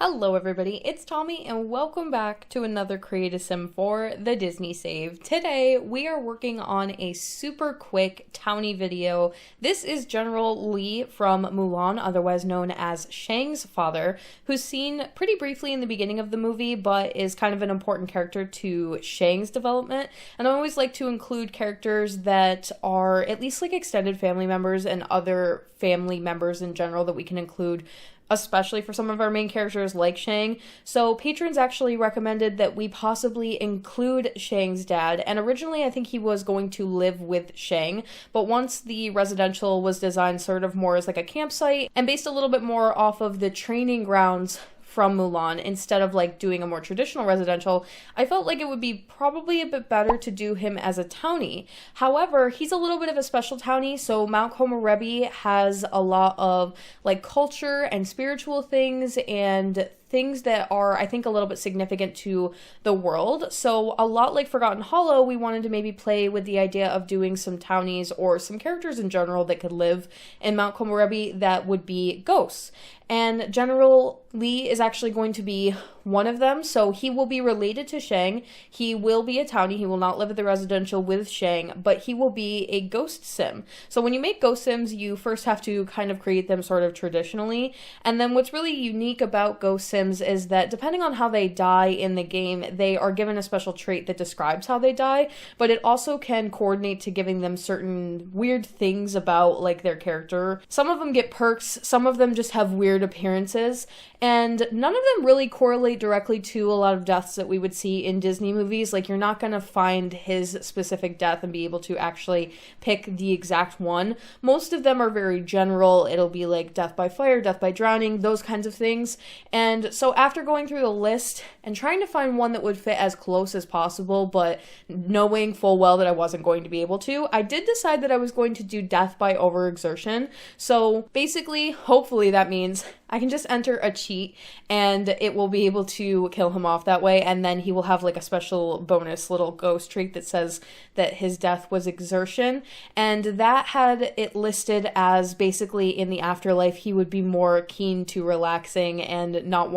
Hello everybody, it's Tommy and welcome back to another Create a Sim for the Disney Save. Today we are working on a super quick townie video. This is General Li from Mulan, otherwise known as Shang's father, who's seen pretty briefly in the beginning of the movie but is kind of an important character to Shang's development. And I always like to include characters that are at least like extended family members and other family members in general that we can include, especially for some of our main characters like Shang. So patrons actually recommended that we possibly include Shang's dad, and originally I think he was going to live with Shang, but once the residential was designed sort of more as like a campsite and based a little bit more off of the training grounds from Mulan instead of like doing a more traditional residential, I felt like it would be probably a bit better to do him as a townie. However, he's a little bit of a special townie, so Mount Komorebi has a lot of like culture and spiritual things and things that are, I think, a little bit significant to the world. So a lot like Forgotten Hollow, we wanted to maybe play with the idea of doing some townies or some characters in general that could live in Mount Komorebi that would be ghosts. And General Li is actually going to be one of them, so he will be related to Shang. He will be a townie. He will not live at the residential with Shang, but he will be a ghost sim. So when you make ghost sims, you first have to kind of create them sort of traditionally, and then what's really unique about ghost sims is that depending on how they die in the game, they are given a special trait that describes how they die, but it also can coordinate to giving them certain weird things about like their character. Some of them get perks, some of them just have weird appearances, and none of them really correlate directly to a lot of deaths that we would see in Disney movies. Like, you're not going to find his specific death and be able to actually pick the exact one. Most of them are very general. It'll be like death by fire, death by drowning, those kinds of things. And so after going through the list and trying to find one that would fit as close as possible, but knowing full well that I wasn't going to be able to, I did decide that I was going to do death by overexertion. So basically, hopefully that means I can just enter a cheat and it will be able to kill him off that way, and then he will have like a special bonus little ghost trait that says that his death was exertion, and that had it listed as basically in the afterlife he would be more keen to relaxing and not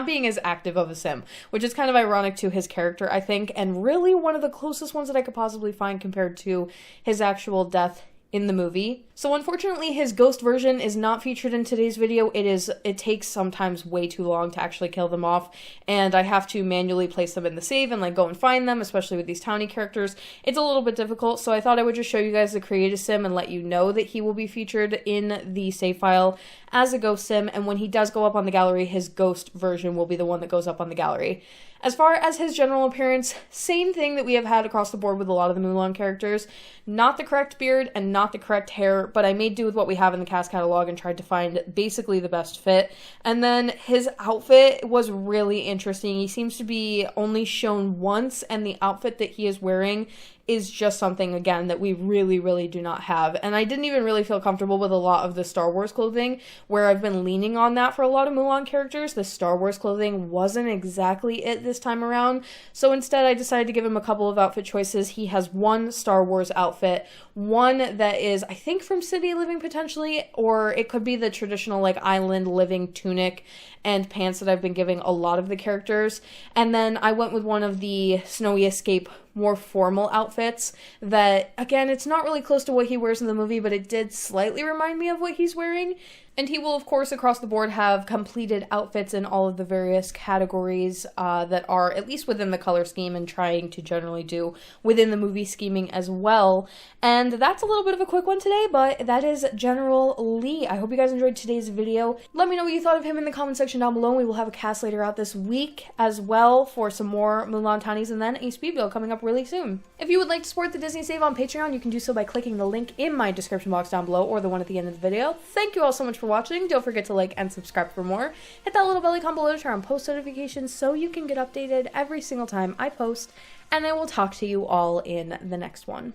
being as active of a sim, which is kind of ironic to his character, I think, and really one of the closest ones that I could possibly find compared to his actual death in the movie. So unfortunately his ghost version is not featured in today's video. It takes sometimes way too long to actually kill them off, and I have to manually place them in the save and like go and find them, especially with these townie characters. It's a little bit difficult, so I thought I would just show you guys the Create a Sim and let you know that he will be featured in the save file as a ghost sim, and when he does go up on the gallery, his ghost version will be the one that goes up on the gallery. As far as his general appearance, same thing that we have had across the board with a lot of the Mulan characters. Not the correct beard and not the correct hair, but I made do with what we have in the cast catalog and tried to find basically the best fit. And then his outfit was really interesting. He seems to be only shown once, and the outfit that he is wearing is just something, again, that we really do not have. And I didn't even really feel comfortable with a lot of the Star Wars clothing, where I've been leaning on that for a lot of Mulan characters. The Star Wars clothing wasn't exactly it this time around, so instead I decided to give him a couple of outfit choices. He has one Star Wars outfit, one that is, I think, from City Living potentially, or it could be the traditional like island living tunic and pants that I've been giving a lot of the characters. And then I went with one of the Snowy Escape more formal outfits that, again, it's not really close to what he wears in the movie, but it did slightly remind me of what he's wearing. And he will, of course, across the board have completed outfits in all of the various categories that are at least within the color scheme and trying to generally do within the movie scheming as well. And that's a little bit of a quick one today, but that is General Li. I hope you guys enjoyed today's video. Let me know what you thought of him in the comment section down below. We will have a cast later out this week as well for some more Mulan townies, and then a speed build coming up really soon. If you would like to support the Disney Save on Patreon, you can do so by clicking the link in my description box down below or the one at the end of the video. Thank you all so much for watching. Don't forget to like and subscribe for more. Hit that little bell icon below to turn on post notifications so you can get updated every single time I post, and I will talk to you all in the next one.